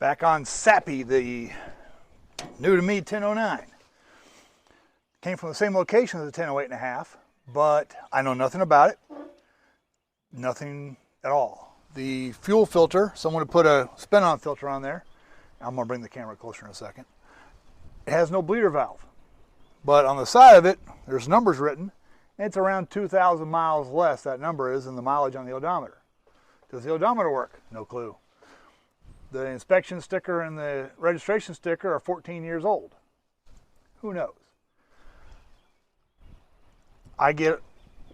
Back on Sappy, the new to me 1009. Came from the same location as the 1008.5, but I know nothing about it. Nothing at all. The fuel filter, someone put a spin-on filter on there. I'm going to bring the camera closer in a second. It has no bleeder valve. But on the side of it, there's numbers written. And it's around 2,000 miles less, that number is, than the mileage on the odometer. Does the odometer work? No clue. The inspection sticker and the registration sticker are 14 years old. Who knows? I get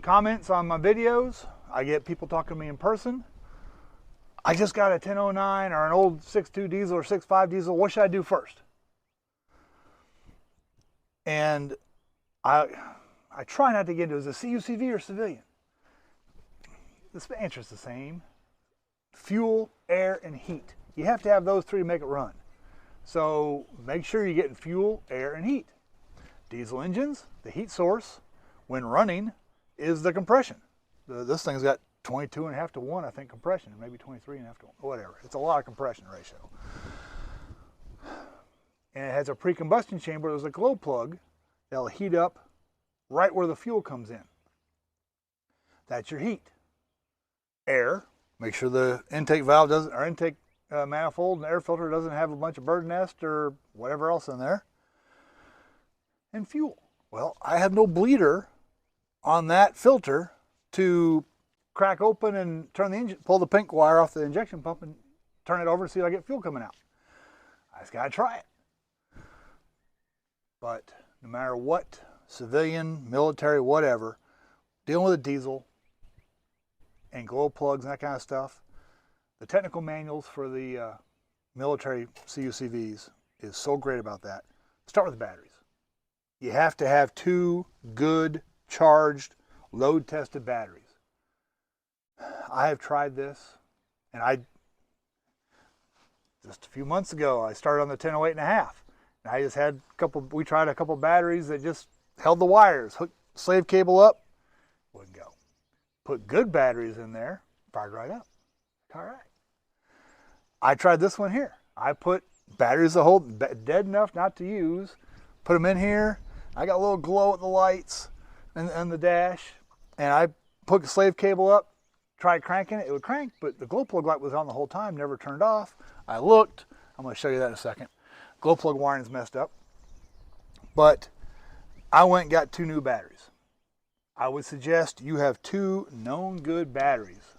comments on my videos. I get people talking to me in person. I just got a 1009 or an old 6.2 diesel or 6.5 diesel. What should I do first? And I try not to get into it. Is it CUCV or civilian? The answer is the same. Fuel, air, and heat. You have to have those three to make it run. So make sure you're getting fuel, air, and heat. Diesel engines, the heat source, when running, is the compression. This thing's got 22.5 to 1, I think, compression, maybe 23.5 to 1, whatever. It's a lot of compression ratio. And it has a pre-combustion chamber. There's a glow plug that'll heat up right where the fuel comes in. That's your heat. Air, make sure the intake valve doesn't, or intake manifold and air filter doesn't have a bunch of bird nest or whatever else in there. And fuel. Well, I have no bleeder on that filter to crack open and turn the engine, pull the pink wire off the injection pump and turn it over to see if I get fuel coming out. I just gotta try it. But no matter what, civilian, military, whatever, dealing with a diesel and glow plugs and that kind of stuff, the technical manuals for the military CUCVs is so great about that. Start with the batteries. You have to have two good, charged, load-tested batteries. I have tried this, and just a few months ago, I started on the 1008.5. And I just had we tried a couple batteries that just held the wires, hooked slave cable up, wouldn't go. Put good batteries in there, fired right up. All right. I tried this one here. I put batteries that hold dead enough not to use, put them in here. I got a little glow at the lights and the dash, and I put the slave cable up, tried cranking it. It would crank, but the glow plug light was on the whole time, never turned off. I looked. I'm going to show you that in a second. Glow plug wiring's messed up. But I went and got two new batteries. I would suggest you have two known good batteries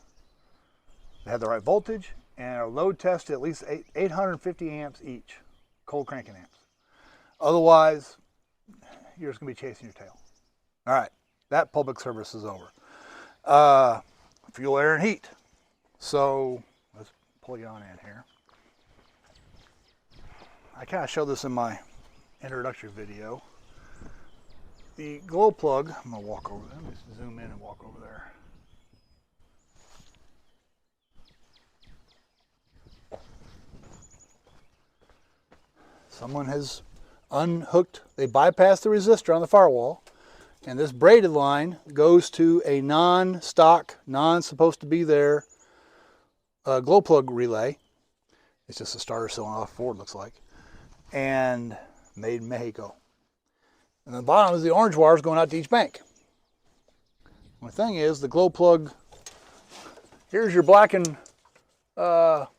that have the right voltage and are load tested at least 850 amps each, cold cranking amps. Otherwise, you're just going to be chasing your tail. All right, that public service is over. Fuel, air, and heat. So let's pull you on in here. I kind of showed this in my introductory video. The glow plug, I'm going to walk over there. Let me zoom in and walk over there. Someone has unhooked, they bypassed the resistor on the firewall, and this braided line goes to a non-stock, supposed to be there glow plug relay. It's just a starter cylinder off Ford, looks like, and made in Mexico. And the bottom is the orange wires going out to each bank. The thing is, the glow plug, here's your black and yellow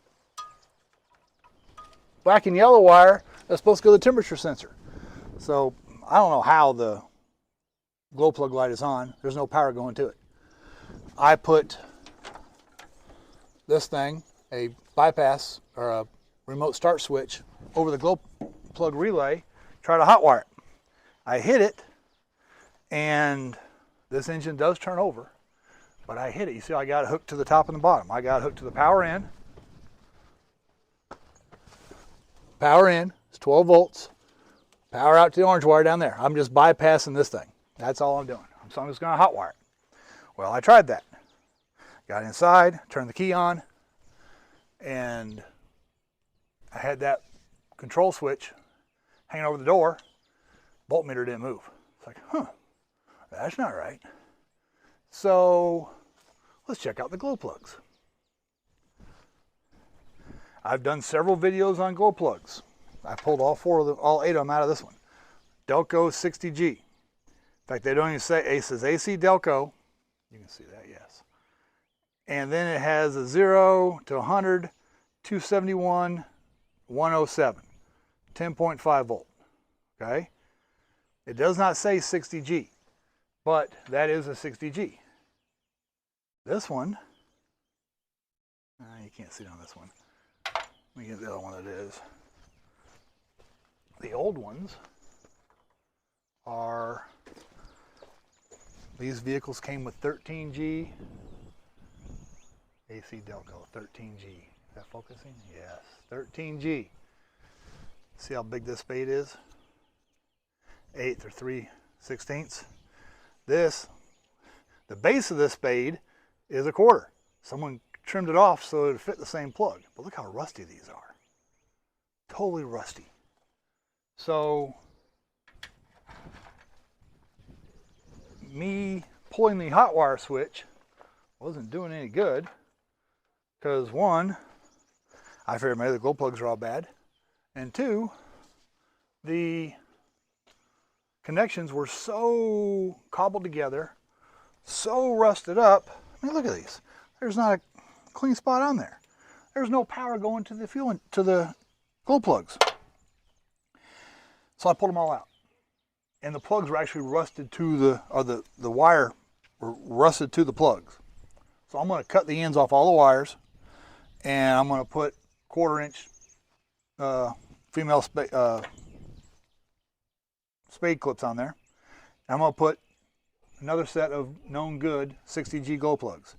wire that's supposed to go to the temperature sensor. So I don't know how the glow plug light is on. There's no power going to it. I put this thing, a bypass or a remote start switch, over the glow plug relay, try to hotwire it. I hit it, and this engine does turn over, but I hit it. You see, I got it hooked to the top and the bottom. I got it hooked to the power in. Power in, it's 12 volts. Power out to the orange wire down there. I'm just bypassing this thing. That's all I'm doing. So I'm just going to hotwire it. Well, I tried that. Got inside, turned the key on, and I had that control switch hanging over the door. Voltmeter didn't move. It's like, that's not right. So let's check out the glow plugs. I've done several videos on glow plugs. I pulled all 8 of them out of this one. Delco 60G. In fact, they don't even say, it says AC Delco. You can see that, yes. And then it has a 0 to 100, 271, 107, 10.5 volt, okay? It does not say 60G, but that is a 60G. This one, you can't see it on this one. Let me get the other one that is. The old ones are, these vehicles came with 13G, AC Delco, 13G. Is that focusing? Yes, 13G. See how big this spade is? 1/8 or 3/16. This, the base of this spade is 1/4. Someone trimmed it off so it would fit the same plug. But look how rusty these are. Totally rusty. So, me pulling the hot wire switch wasn't doing any good because 1, I figured maybe the glow plugs are all bad, and 2, the connections were so cobbled together, so rusted up. I mean, look at these. There's not a clean spot on there. There's no power going to the fuel, to the glow plugs. So I pulled them all out, and the plugs were actually rusted to the wire were rusted to the plugs. So I'm going to cut the ends off all the wires, and I'm going to put 1/4 inch female spade clips on there. And I'm going to put another set of known good 60G glow plugs.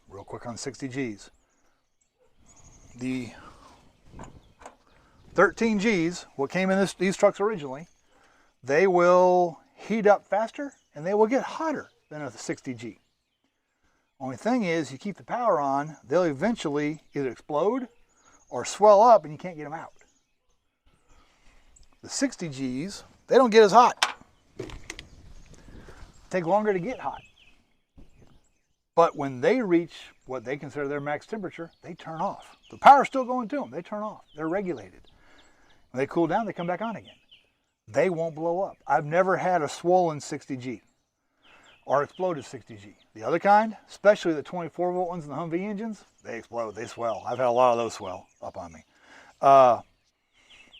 Real quick on 60Gs. The 13Gs, what came in these trucks originally, they will heat up faster and they will get hotter than a 60G. Only thing is, you keep the power on, they'll eventually either explode or swell up and you can't get them out. The 60Gs, they don't get as hot. Take longer to get hot. But when they reach what they consider their max temperature, they turn off. The power's still going to them. They turn off. They're regulated. When they cool down, they come back on again. They won't blow up. I've never had a swollen 60G or exploded 60G. The other kind, especially the 24 volt ones in the Humvee engines, they explode, they swell. I've had a lot of those swell up on me.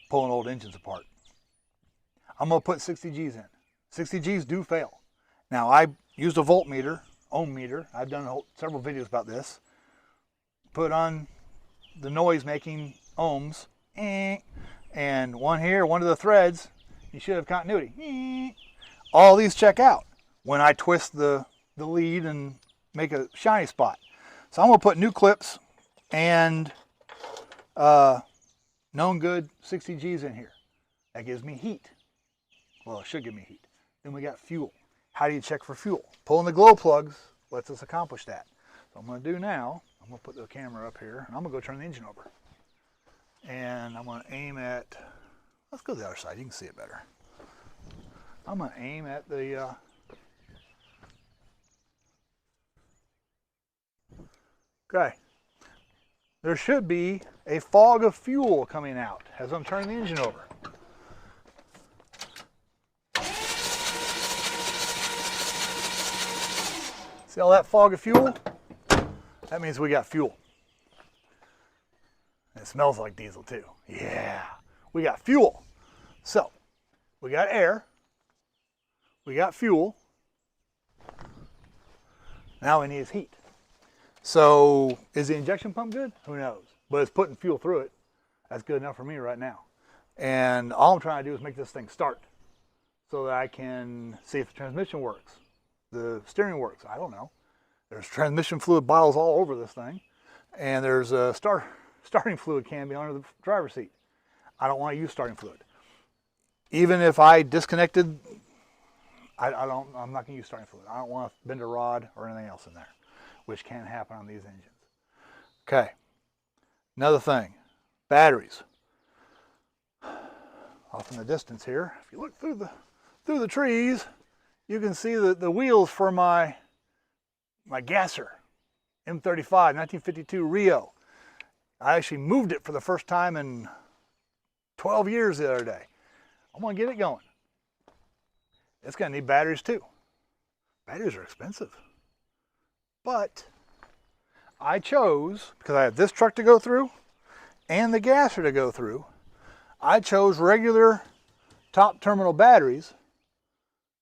Pulling old engines apart. I'm going to put 60Gs in. 60Gs do fail. Now, I used a voltmeter, ohm meter. I've done several videos about this. Put on the noise making ohms, and one here, one of the threads, you should have continuity. All these check out when I twist the lead and make a shiny spot. So I'm going to put new clips and known good 60Gs in here. That gives me heat. Well, it should give me heat. Then we got fuel. How do you check for fuel? Pulling the glow plugs lets us accomplish that. So I'm going to do now, I'm going to put the camera up here, and I'm going to go turn the engine over. And I'm going to aim at, let's go to the other side, you can see it better. I'm going to aim at the, okay. There should be a fog of fuel coming out as I'm turning the engine over. See all that fog of fuel? That means we got fuel. It smells like diesel too. Yeah, we got fuel. So, we got air, we got fuel, now we need heat. So, is the injection pump good? Who knows? But it's putting fuel through it. That's good enough for me right now. And all I'm trying to do is make this thing start so that I can see if the transmission works. The steering works, I don't know. There's transmission fluid bottles all over this thing. And there's a starting fluid can be under the driver's seat. I don't want to use starting fluid. Even if I disconnected, I'm not going to use starting fluid. I don't want to bend a rod or anything else in there, which can happen on these engines. Okay, another thing, batteries. Off in the distance here, if you look through the trees, you can see the wheels for my gasser, M35, 1952 Rio. I actually moved it for the first time in 12 years the other day. I'm gonna get it going. It's gonna need batteries too. Batteries are expensive. But I chose, because I have this truck to go through and the gasser to go through, I chose regular top terminal batteries.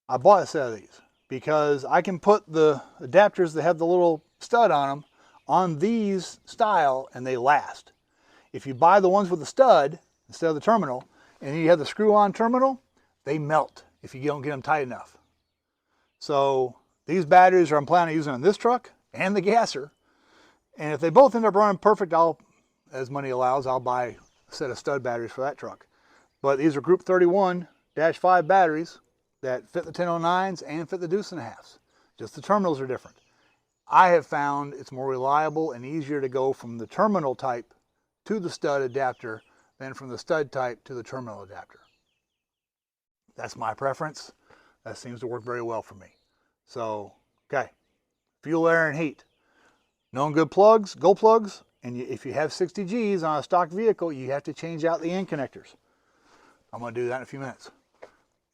I bought a set of these because I can put the adapters that have the little stud on them on these style and they last. If you buy the ones with the stud instead of the terminal and you have the screw-on terminal, they melt if you don't get them tight enough. So these batteries I'm planning on using on this truck and the gasser. And if they both end up running perfect, as money allows, I'll buy a set of stud batteries for that truck. But these are Group 31-5 batteries that fit the 1009s and fit the deuce and a halves. Just the terminals are different. I have found it's more reliable and easier to go from the terminal type to the stud adapter than from the stud type to the terminal adapter. That's my preference. That seems to work very well for me. So, okay, fuel, air, and heat. Known good plugs, gold plugs, and if you have 60 Gs on a stock vehicle, you have to change out the end connectors. I'm going to do that in a few minutes.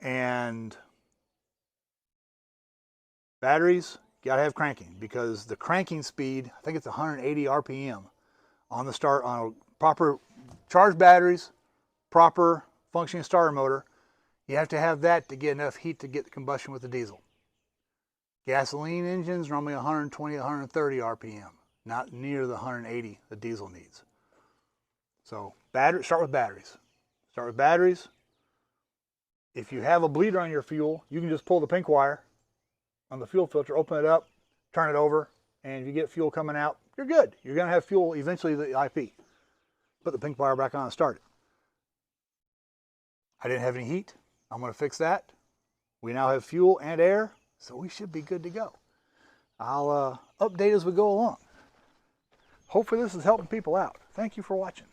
And batteries, you got to have cranking, because the cranking speed, I think it's 180 RPM on the start, on proper charged batteries, proper functioning starter motor. You have to have that to get enough heat to get the combustion with the diesel. Gasoline engines normally 120, 130 RPM, not near the 180 the diesel needs. So start with batteries. Start with batteries. If you have a bleeder on your fuel, you can just pull the pink wire on the fuel filter, open it up, turn it over, and if you get fuel coming out, you're good. You're going to have fuel eventually the IP. Put the pink wire back on and start it. I didn't have any heat. I'm going to fix that. We now have fuel and air, so we should be good to go. I'll update as we go along. Hopefully this is helping people out. Thank you for watching.